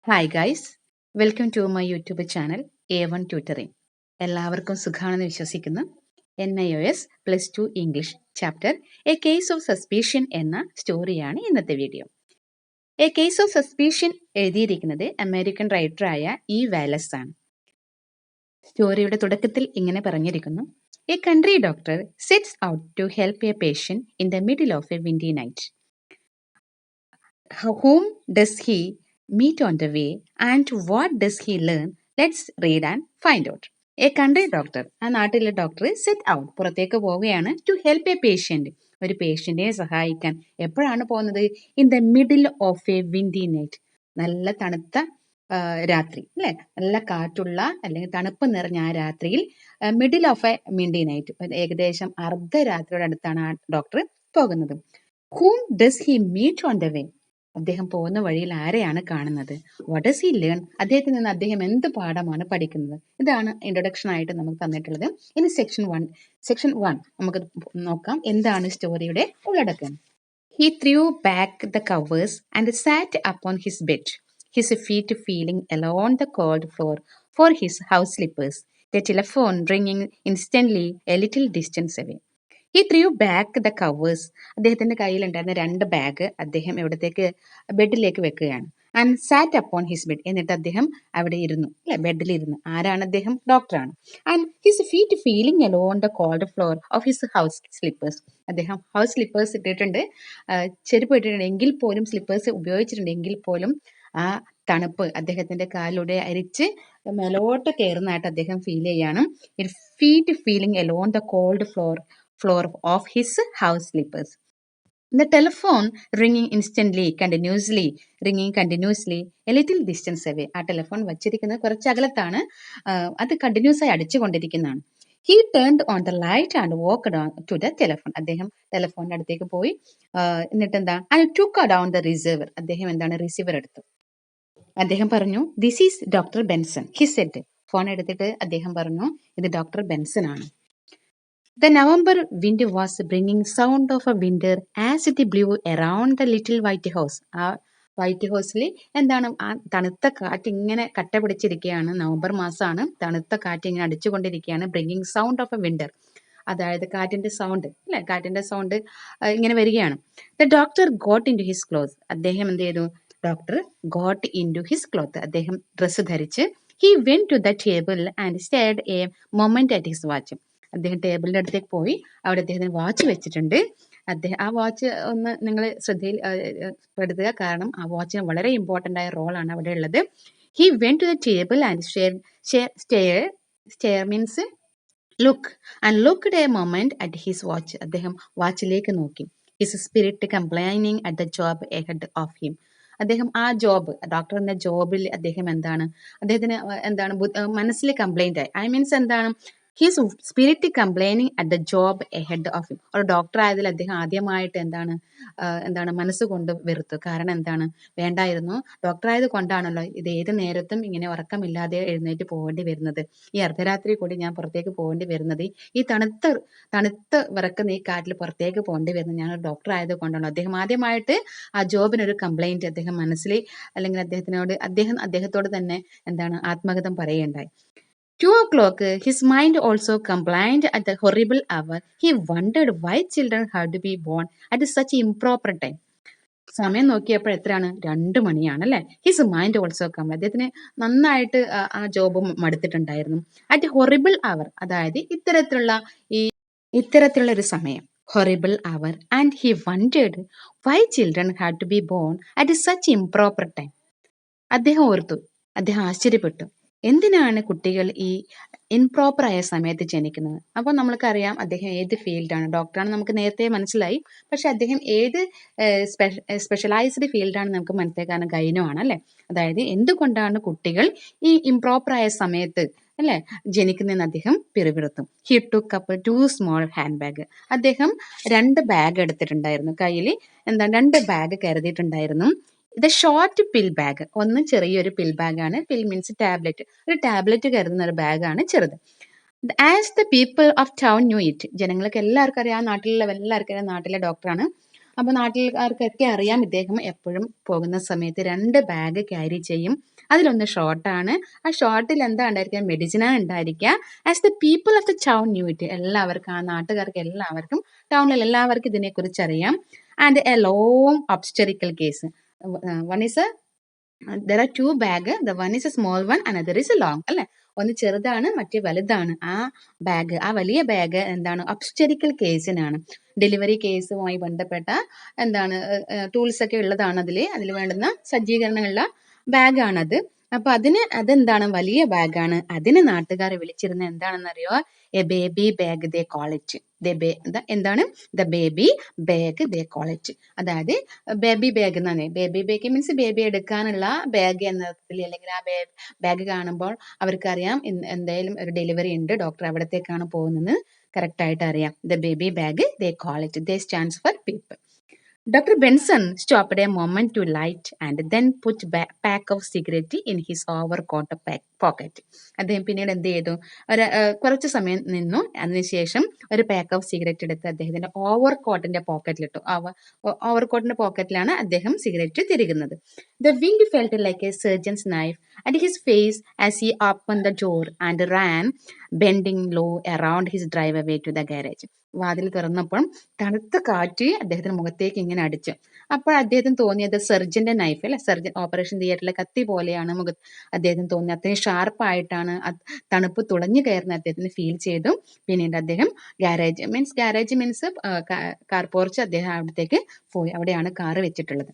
Hi guys, welcome to my YouTube channel A1 tutoring. എല്ലാവർക്കും സുഖമാണെന്ന് വിശ്വസിക്കുന്നു. NIOS +2 English chapter a case of suspicion എന്ന സ്റ്റോറിയാണ് ഇന്നത്തെ video. A case of suspicion എഴുതിയിരിക്കുന്നത് അമേരിക്കൻ റൈറ്ററായ വാലസ് ആണ്. സ്റ്റോറിയുടെ തുടക്കത്തിൽ ഇങ്ങനെ പറഞ്ഞിരിക്കുന്നു: a country doctor sets out to help a patient in the middle of a windy night. Whom does he meet on the way and what does he learn? Let's read and find out. A country doctor, ആ നാട്ടിലെ doctor set out പുറത്തേക്ക് പോവുകയാണ് to help a patient, ഒരു പേഷ്യന്റിനെ സഹായിക്കാൻ. എപ്പോഴാണ് പോകുന്നത്? In the middle of a windy night, നല്ല തണുത്ത രാത്രി അല്ലെ, നല്ല കാറ്റുള്ള അല്ലെങ്കിൽ തണുപ്പ് നിറഞ്ഞ ആ രാത്രിയിൽ middle of a windy night, ഏകദേശം അർദ്ധരാത്രിയുടെ അടുത്താണ് ആ ഡോക്ടർ പോകുന്നത്. Whom does he meet on the way? അദ്ദേഹം പോകുന്ന വഴിയിൽ ആരെയാണ് കാണുന്നത്? What does he learn? അദ്ദേഹത്തിൽ നിന്ന് അദ്ദേഹം എന്ത് പാഠമാണ് പഠിക്കുന്നത്? ഇതാണ് ഇൻട്രൊഡക്ഷൻ ആയിട്ട് നമുക്ക് തന്നിട്ടുള്ളത്. ഇനി സെക്ഷൻ വൺ നമുക്ക് നോക്കാം എന്താണ് സ്റ്റോറിയുടെ ഉള്ളടക്കം. He threw back the covers and sat upon his bed, his feet feeling along the cold floor for his house slippers, the telephone ringing instantly a little distance away. He through back the covers, അദ്ദേഹത്തിന്റെ കയ്യിലുണ്ടായിരുന്ന 2 bag അദ്ദേഹം എവിടത്തേക്ക്, ബെഡിലേക്ക് വെക്കുകയാണ്. And SAT upon his bed, എന്നിട്ട് അദ്ദേഹം അവിടെ ഇരുന്നു അല്ലെ, ബെഡിലിരുന്നു. ആരാണ് അദ്ദേഹം? ഡോക്ടറാണ്. And his feet feeling alone the called floor of his house slippers, അദ്ദേഹം ഹൗസ് സ്ലിപ്പേഴ്സ് ഇട്ടിട്ടുണ്ട്, ചെരുപ്പ് ഇട്ടിട്ടുണ്ട് എങ്കിൽ പോലും, സ്ലിപ്പേഴ്സ് ഉപയോഗിച്ചിട്ടുണ്ട് എങ്കിൽ പോലും ആ തണുപ്പ് അദ്ദേഹത്തിന്റെ കാലിലൂടെ അരിച്ച് മേലോട്ട് കയറുന്നതായിട്ട് അദ്ദേഹം ഫീൽ ചെയ്യാണ്. Feet feeling alone the called floor of his house slippers. The telephone ringing continuously a little distance away. ആ ടെലിഫോൺ വച്ചിരിക്കുന്നത് കുറച്ച് അകലത്താണ്, അത് കണ്ടിന്യൂസ് ആയി അടിച്ചുകൊണ്ടിരിക്കുന്നതാണ്. He turned on the light and walked on to the telephone. അദ്ദേഹം ടെലിഫോണിന്റെ അടുത്തേക്ക് പോയി, എന്നിട്ട് എന്താ, and took down the receiver. അദ്ദേഹം എന്താണ്, റിസീവർ എടുത്തു. അദ്ദേഹം പറഞ്ഞു, this is doctor Benson, he said. Phone എടുത്തിട്ട് അദ്ദേഹം പറഞ്ഞു, ഇത് ഡോക്ടർ ബെൻസൺ ആണ്. The November wind was bringing sound of a winter as it blew around the little white house. ആ വൈറ്റ് ഹൗസിൽ എന്താണ്, ആ തണുത്ത കാറ്റ് ഇങ്ങനെ കട്ട പിടിച്ചിരിക്കുകയാണ്. നവംബർ മാസമാണ്, തണുത്ത കാറ്റ് ഇങ്ങനെ അടിച്ചുകൊണ്ടിരിക്കുകയാണ്. Bringing sound of a winter, അതായത് കാറ്റിന്റെ സൗണ്ട് അല്ലെ, കാറ്റിന്റെ സൗണ്ട് ഇങ്ങനെ വരികയാണ്. The doctor got in to his cloth, അദ്ദേഹം എന്ത് ചെയ്തു? Doctor got in to his cloth, അദ്ദേഹം ഡ്രസ്സ് ധരിച്ച്. He went to the table and stared a moment at his watch. അദ്ദേഹം ടേബിളിന്റെ അടുത്തേക്ക് പോയി, അവിടെ അദ്ദേഹത്തിന് വാച്ച് വെച്ചിട്ടുണ്ട്. അദ്ദേഹം ആ വാച്ച് ഒന്ന് നിങ്ങൾ ശ്രദ്ധയിൽ പെടുത്തുക, കാരണം ആ വാച്ചിന് വളരെ ഇമ്പോർട്ടൻ്റ് ആയ റോളാണ് അവിടെ ഉള്ളത്. He went to the table and stare means look, and looked a moment at his watch, അദ്ദേഹം വാച്ചിലേക്ക് നോക്കി. His spirit complaining at the job ahead of him, അദ്ദേഹം ആ ജോബ്, ഡോക്ടർ എന്ന ജോബിൽ അദ്ദേഹം എന്താണ്, അദ്ദേഹത്തിന് എന്താണ് മനസ്സിൽ കംപ്ലൈന്റ് ആയി. മീൻസ് എന്താണ്, his spirit complaining at the job ahead of him. ഒരു ഡോക്ടർ ആയതിൽ അദ്ദേഹം ആദ്യമായിട്ട് എന്താണ് മനസ്സുകൊണ്ട് വെറുത്തു. കാരണം എന്താണ്, വേണ്ടായിരുന്നു, ഡോക്ടർ ആയത് കൊണ്ടാണല്ലോ ഇത് ഏത് നേരത്തും ഇങ്ങനെ ഉറക്കമില്ലാതെ എഴുന്നേറ്റ് പോകേണ്ടി വരുന്നത്, ഈ അർദ്ധരാത്രി കൂടി ഞാൻ പുറത്തേക്ക് പോകേണ്ടി വരുന്നത്, ഈ തണുത്ത് വിറക്കുന്ന ഈ കാറ്റിൽ പുറത്തേക്ക് പോകേണ്ടി വരുന്നത് ഞാൻ ഒരു ഡോക്ടർ ആയത് കൊണ്ടാണ്. അദ്ദേഹം ആദ്യമായിട്ട് ആ ജോബിനൊരു കംപ്ലൈന്റ് അദ്ദേഹം മനസ്സിൽ, അല്ലെങ്കിൽ അദ്ദേഹത്തോട് തന്നെ എന്താണ് ആത്മഗതം പറയുകയുണ്ടായി. 2 o'clock, his mind also complained at the horrible hour. He wondered why children had to be born at such improper time. സമയം നോക്കിയപ്പോൾ എത്രയാണ്? 2 മണിയാണ് അല്ലെ. ഹിസ് മൈൻഡ് ഓൾസോ കംപ്ലൈൻഡ്, അദ്ദേഹത്തിന് നന്നായിട്ട് ആ ജോബ് മടുത്തിട്ടുണ്ടായിരുന്നു. അറ്റ് ഹൊറിബിൾ അവർ, അതായത് ഇത്തരത്തിലുള്ള ഒരു സമയം, horrible hour. And he wondered why children had to be born at such improper time. അദ്ദേഹം ഓർത്തു, അദ്ദേഹം ആശ്ചര്യപ്പെട്ടു, എന്തിനാണ് കുട്ടികൾ ഈ ഇംപ്രോപ്പർ ആയ സമയത്ത് ജനിക്കുന്നത്? അപ്പോൾ നമ്മൾക്കറിയാം അദ്ദേഹം ഏത് ഫീൽഡാണ്, ഡോക്ടറാണ് നമുക്ക് നേരത്തെ മനസ്സിലായി. പക്ഷെ അദ്ദേഹം ഏത് സ്പെഷ്യലൈസ്ഡ് ഫീൽഡാണ് നമുക്ക് മനസ്സിലായി, കാരണം ഗൈനോ ആണ് അല്ലെ. അതായത് എന്തുകൊണ്ടാണ് കുട്ടികൾ ഈ ഇംപ്രോപ്പർ ആയ സമയത്ത് അല്ലെ ജനിക്കുന്നതെന്ന് അദ്ദേഹം പിറുപിറുത്തു. He took up 2 small hand bag, അദ്ദേഹം 2 ബാഗ് എടുത്തിട്ടുണ്ടായിരുന്നു, കയ്യിൽ 2 ബാഗ് കരുതിയിട്ടുണ്ടായിരുന്നു. ഇത് ഷോർട്ട് പിൽ ബാഗ്, ഒന്ന് ചെറിയൊരു പിൽ ബാഗാണ്. പിൽ മീൻസ് ടാബ്ലറ്റ്, ഒരു ടാബ്ലറ്റ് കരുതുന്ന ഒരു ബാഗാണ് ചെറുത്. As the people of town knew it, ജനങ്ങൾക്ക് എല്ലാവർക്കും അറിയാം, നാട്ടിലെ എല്ലാവർക്കും അറിയാം, നാട്ടിലെ ഡോക്ടറാണ്. അപ്പോൾ നാട്ടുകാർക്കൊക്കെ അറിയാം ഇദ്ദേഹം എപ്പോഴും പോകുന്ന സമയത്ത് 2 ബാഗ് ക്യാരി ചെയ്യും. അതിലൊന്ന് ഷോർട്ടാണ്. ആ ഷോർട്ടിൽ എന്താ ഉണ്ടായിരിക്കുക? മെഡിസിനാണ് ഉണ്ടായിരിക്കുക. As the people of the town knew it, എല്ലാവർക്കും, ആ നാട്ടുകാർക്ക് എല്ലാവർക്കും, ടൗണിൽ എല്ലാവർക്കും ഇതിനെക്കുറിച്ച് അറിയാം. And a long obstetrical case. One is there are two bag, the one is a small one, another is a long, അല്ലെ? ഒന്ന് ചെറുതാണ്, മറ്റേ വലുതാണ്. ആ ബാഗ്, ആ വലിയ ബാഗ് എന്താണ്? ഒബ്സ്റ്ററിക്കൽ കേസിനാണ്, ഡെലിവറി കേസുമായി ബന്ധപ്പെട്ട എന്താണ് ടൂൾസ് ഒക്കെ ഉള്ളതാണ്. അതിൽ വേണ്ടുന്ന സജ്ജീകരണങ്ങളുള്ള ബാഗാണത്. അപ്പൊ അതെന്താണ്? വലിയ ബാഗാണ്. അതിന് നാട്ടുകാരെ വിളിച്ചിരുന്ന എന്താണെന്നറിയോ? A baby bag they call it. എന്താണ്? The baby bag they call it. അതായത് ബേബി ബാഗ് എന്നാണ്. ബേബി ബാഗ് മീൻസ് ബേബി എടുക്കാനുള്ള ബാഗ് എന്നതിൽ, അല്ലെങ്കിൽ ആ ബാഗ് കാണുമ്പോൾ അവർക്കറിയാം എന്തായാലും ഒരു ഡെലിവറി ഉണ്ട്, ഡോക്ടർ അവിടത്തേക്കാണ് പോകുന്നത്, കറക്റ്റ് ആയിട്ട് അറിയാം. The baby bag they call it. They stands for people. Dr. Benson stopped a moment to light and then put a pack of cigarette in his overcoat pocket. അദ്ദേഹം പിന്നീട് എന്ത് ചെയ്തു? കുറച്ച് സമയം നിന്നു. അതിനുശേഷം ഒരു പാക്ക് ഓഫ് സിഗരറ്റ് എടുത്ത് അദ്ദേഹത്തിന്റെ ഓവർകോട്ടിന്റെ പോക്കറ്റിലിട്ടു. ഓവർകോട്ടിന്റെ പോക്കറ്റിലാണ് അദ്ദേഹം cigarette തിരുകുന്നത്. The wind felt like a surgeon's knife at his face as he opened the door and ran, bending low around his driveway to the garage. വാതിൽ തുറന്നപ്പോൾ തണുത്ത കാറ്റ് അദ്ദേഹത്തിന്റെ മുഖത്തേക്ക് ഇങ്ങനെ അടിച്ചു. അപ്പോൾ അദ്ദേഹത്തിന് തോന്നിയത് സർജന്റെ നൈഫ്, അല്ലെ, സർജൻ ഓപ്പറേഷൻ തിയേറ്ററിലെ കത്തി പോലെയാണ് അദ്ദേഹത്തിന് തോന്നിയത്. അത്രയും ഷാർപ്പായിട്ടാണ് തണുപ്പ് തുളഞ്ഞു കയറുന്ന അദ്ദേഹത്തിന് ഫീൽ ചെയ്തു. പിന്നീട് അദ്ദേഹം ഗാരേജ് മീൻസ് കാർ പോർച്ച്, അദ്ദേഹം അവിടത്തേക്ക് പോയി. അവിടെയാണ് കാറ് വെച്ചിട്ടുള്ളത്.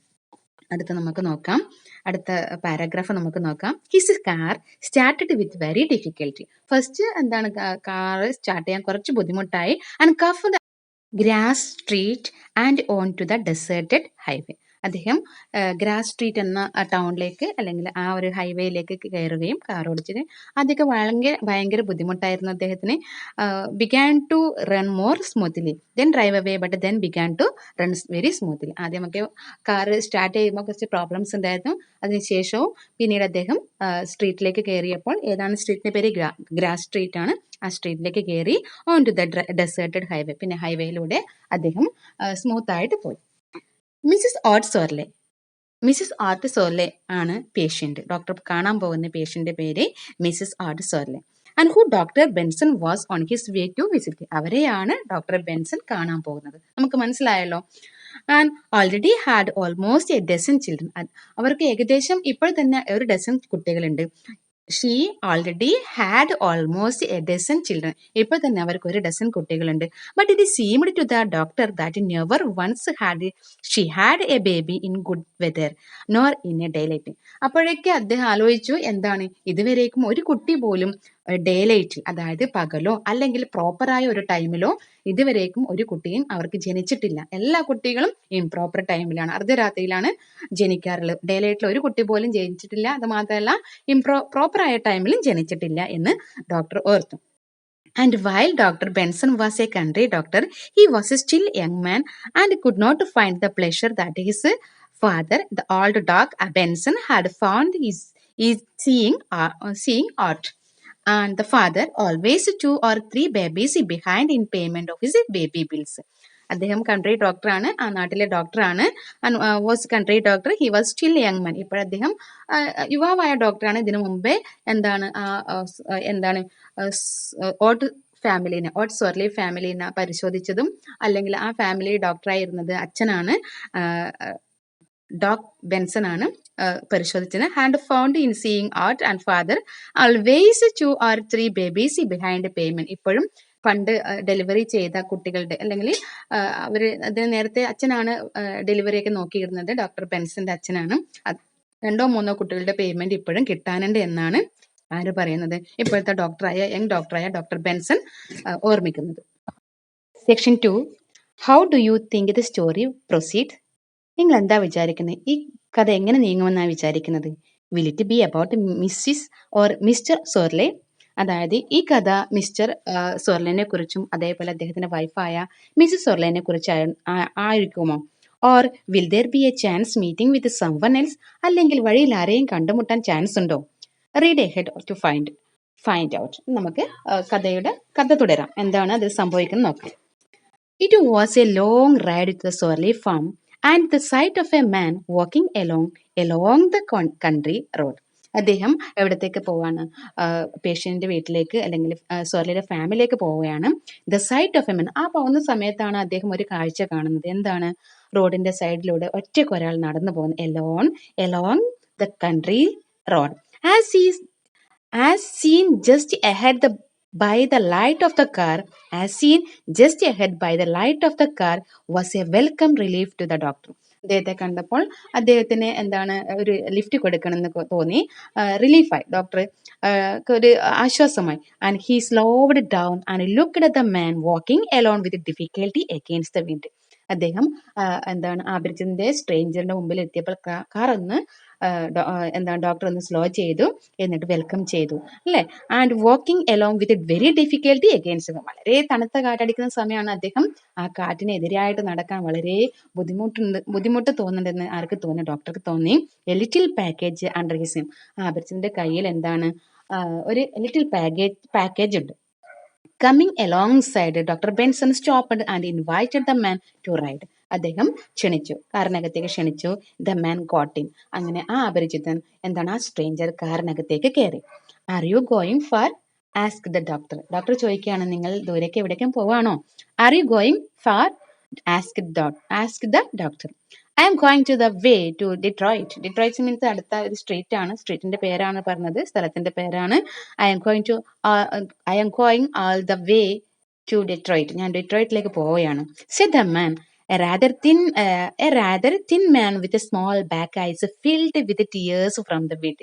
അടുത്ത പാരഗ്രാഫ് നമുക്ക് നോക്കാം. His car started with very difficulty. First എന്താണ്? കാർ സ്റ്റാർട്ട് ചെയ്യാൻ കുറച്ച് ബുദ്ധിമുട്ടായി. And cough the Grass Street and on to the deserted highway. അദ്ദേഹം ഗ്രാസ് സ്ട്രീറ്റ് എന്ന ടൗണിലേക്ക്, അല്ലെങ്കിൽ ആ ഒരു ഹൈവേയിലേക്ക് കയറുകയും കാർ ഓടിച്ചത് ആദ്യമൊക്കെ ഭയങ്കര ബുദ്ധിമുട്ടായിരുന്നു അദ്ദേഹത്തിന്. Began to run more smoothly then drive away, but then began to run very smoothly. ആദ്യമൊക്കെ കാർ സ്റ്റാർട്ട് ചെയ്യുമ്പോൾ കുറച്ച് പ്രോബ്ലംസ് ഉണ്ടായിരുന്നു. അതിനുശേഷവും പിന്നീട് അദ്ദേഹം സ്ട്രീറ്റിലേക്ക് കയറിയപ്പോൾ, ഏതാണ് സ്ട്രീറ്റിന്റെ പേര്? ഗ്രാസ് സ്ട്രീറ്റ് ആണ്. ആ സ്ട്രീറ്റിലേക്ക് കയറി on to the deserted highway. പിന്നെ ഹൈവേയിലൂടെ അദ്ദേഹം സ്മൂത്ത് ആയിട്ട് പോയി. മിസ്സിസ് ആർട്ട് സോർലെ ആണ് പേഷ്യന്റ്. ഡോക്ടർ കാണാൻ പോകുന്ന പേഷ്യന്റെ പേര് Mrs Art Sorley. And who doctor Benson was on his way to visit. അവരെയാണ് ഡോക്ടർ ബെൻസൺ കാണാൻ പോകുന്നത്. നമുക്ക് മനസ്സിലായല്ലോ. And already had almost a dozen children. അവർക്ക് ഏകദേശം ഇപ്പോൾ തന്നെ ഒരു ഡസൻ കുട്ടികളുണ്ട്. She already had almost a dozen children. ഇപ്പോൾ തന്നെ അവർക്ക് ഒരു ഡസൻ കുട്ടികളുണ്ട്. But it seemed to the doctor that never once she had a baby in good weather nor in A day light. അപ്പോഴേക്ക് അദ്ദേഹം ആലോചിച്ചു, എന്താണ്, ഇതുവരേക്കും ഒരു കുട്ടി പോലും ഡേ ലൈറ്റിൽ, അതായത് പകലോ അല്ലെങ്കിൽ പ്രോപ്പറായ ഒരു ടൈമിലോ ഇതുവരേക്കും ഒരു കുട്ടിയും അവർക്ക് ജനിച്ചിട്ടില്ല. എല്ലാ കുട്ടികളും ഇംപ്രോപ്പർ ടൈമിലാണ്, അർദ്ധരാത്രിയിലാണ് ജനിക്കാറുള്ളത്. ഡേ ലൈറ്റിൽ ഒരു കുട്ടി പോലും ജനിച്ചിട്ടില്ല. അത് മാത്രമല്ല പ്രോപ്പറായ ടൈമിലും ജനിച്ചിട്ടില്ല എന്ന് ഡോക്ടർ ഓർത്തു. And while Dr. Benson was a country doctor, he was still a young man and could not find the pleasure that his father, the old dog Benson, had found is seeing art. And the father always 2 or 3 babies behind in payment of his baby bills. അദ്ദേഹം country ഡോക്ടറാണ്, ആ നാട്ടിലെ ഡോക്ടറാണ്. Was country doctor. He was still young man. ഇപ്പോൾ അദ്ദേഹം യുവാവായ ഡോക്ടറാണ്. ഇതിനു മുമ്പേ ഓട്ട് സോർലി ഫാമിലിനെ പരിശോധിച്ചതും, അല്ലെങ്കിൽ ആ ഫാമിലി ഡോക്ടറായിരുന്നത് അച്ഛനാണ്, ഡോക് ബെൻസൺ ആണ് പരിശോധിച്ചത്. Hand found in seeing art and father always 2 or 3 babies behind payment. ഇപ്പോഴും പണ്ട് ഡെലിവറി ചെയ്ത കുട്ടികളുടെ, അല്ലെങ്കിൽ അതിന് നേരത്തെ അച്ഛനാണ് ഡെലിവറി ഒക്കെ നോക്കിയിരുന്നത്, ഡോക്ടർ ബെൻസന്റെ അച്ഛനാണ്. 2 or 3 കുട്ടികളുടെ പേയ്മെന്റ് ഇപ്പോഴും കിട്ടാനുണ്ട് എന്നാണ് ആര് പറയുന്നത്? ഇപ്പോഴത്തെ യങ് ഡോക്ടറായ ഡോക്ടർ ബെൻസൺ ഓർമ്മിക്കുന്നത്. Section 2. How do you think the story proceed? നിങ്ങൾ എന്താ വിചാരിക്കുന്നത്? ഈ കഥ എങ്ങനെ നീങ്ങുമെന്നാണ് വിചാരിക്കുന്നത്? Will it be about Mrs or mister Sorley? അതായത് ഈ കഥ മിസ്റ്റർ സോർലെനെ കുറിച്ചും അതേപോലെ അദ്ദേഹത്തിന്റെ വൈഫായ മിസ്സിസ് സോർലെനെ കുറിച്ച് ആയിരിക്കുമോ? Or will there be a chance meeting with someone else? അല്ലെങ്കിൽ വഴിയിൽ ആരെയും കണ്ടുമുട്ടാൻ ചാൻസ് ഉണ്ടോ? Read ahead to find out. നമുക്ക് കഥ തുടരാം. എന്താണ് അതിൽ സംഭവിക്കുന്നത് നോക്കാം. It was a long ride to the Sorley farm and the sight of a man walking along the country road. അദ്ദേഹം എവിടത്തേക്ക് പോവാണ്? പേഷ്യൻ്റെ വീട്ടിലേക്ക് അല്ലെങ്കിൽ സോർലിയുടെ ഫാമിലിയിലേക്ക് പോവുകയാണ്. The sight of a men, ആ പോകുന്ന സമയത്താണ് അദ്ദേഹം ഒരു കാഴ്ച കാണുന്നത്. എന്താണ്? റോഡിന്റെ സൈഡിലൂടെ ഒറ്റയ്ക്ക് ഒരാൾ നടന്നു പോകുന്നു. Along the country road. As he as seen just ahead by the light of the car, as seen just ahead by the light of the car was a welcome relief to the doctor. അദ്ദേഹത്തെ കണ്ടപ്പോൾ അദ്ദേഹത്തിന് എന്താണ് ഒരു lift കൊടുക്കണമെന്ന് തോന്നി. റിലീഫായി, doctor ഒരു ആശ്വാസമായി. And he slowed down and looked at the man walking alone with difficulty against the wind. അദ്ദേഹം എന്താണ് ബ്രിഡ്ജിന്റെ സ്ട്രേഞ്ചറിന്റെ മുമ്പിൽ എത്തിയപ്പോൾ കാർ ഒന്ന് എന്താണ് ഡോക്ടർ ഒന്ന് സ്ലോ ചെയ്തു, എന്നിട്ട് വെൽക്കം ചെയ്തു അല്ലേ. And walking along with very difficulty against, വളരെ തണുത്ത കാറ്റടിക്കുന്ന സമയമാണ്. അദ്ദേഹം ആ കാറ്റിനെതിരായിട്ട് നടക്കാൻ വളരെ ബുദ്ധിമുട്ട് തോന്നുന്നുണ്ടെന്ന് ആർക്ക് തോന്നി? ഡോക്ടർക്ക് തോന്നി. A little package under his him. ബ്രിഡ്ജിന്റെ കയ്യിൽ എന്താണ് ഒരു ലിറ്റിൽ പാക്കേജ് ഉണ്ട്. Coming alongside, Dr. Benson stopped and invited the man to ride. അദ്ദേഹം ക്ഷണിച്ചു, കാറിനകത്തേക്ക് ക്ഷണിച്ചു. The man got in. അങ്ങനെ ആ അപരിചിതൻ എന്താണ് ആ സ്ട്രേഞ്ചർ കാറിനകത്തേക്ക് കയറി. Are you going far? Ask the doctor. Doctor ചോദിക്കുകയാണ്, നിങ്ങൾ ദൂരേക്ക് എവിടേക്കും പോവാണോ? Are you going far? Ask the doctor. I'm going to the way to Detroit. Detroit means അടുത്ത ഒരു സ്ട്രീറ്റ് ആണ്. സ്ട്രീറ്റിന്റെ പേരാണ് പറഞ്ഞത്, സ്ഥലത്തിന്റെ പേരാണ്. I'm going all the way to Detroit. ഞാൻ ഡിട്രോയിറ്റിലേക്ക് പോവുകയാണ്. Said the man, a rather thin man with a small black eyes filled with tears from the wind.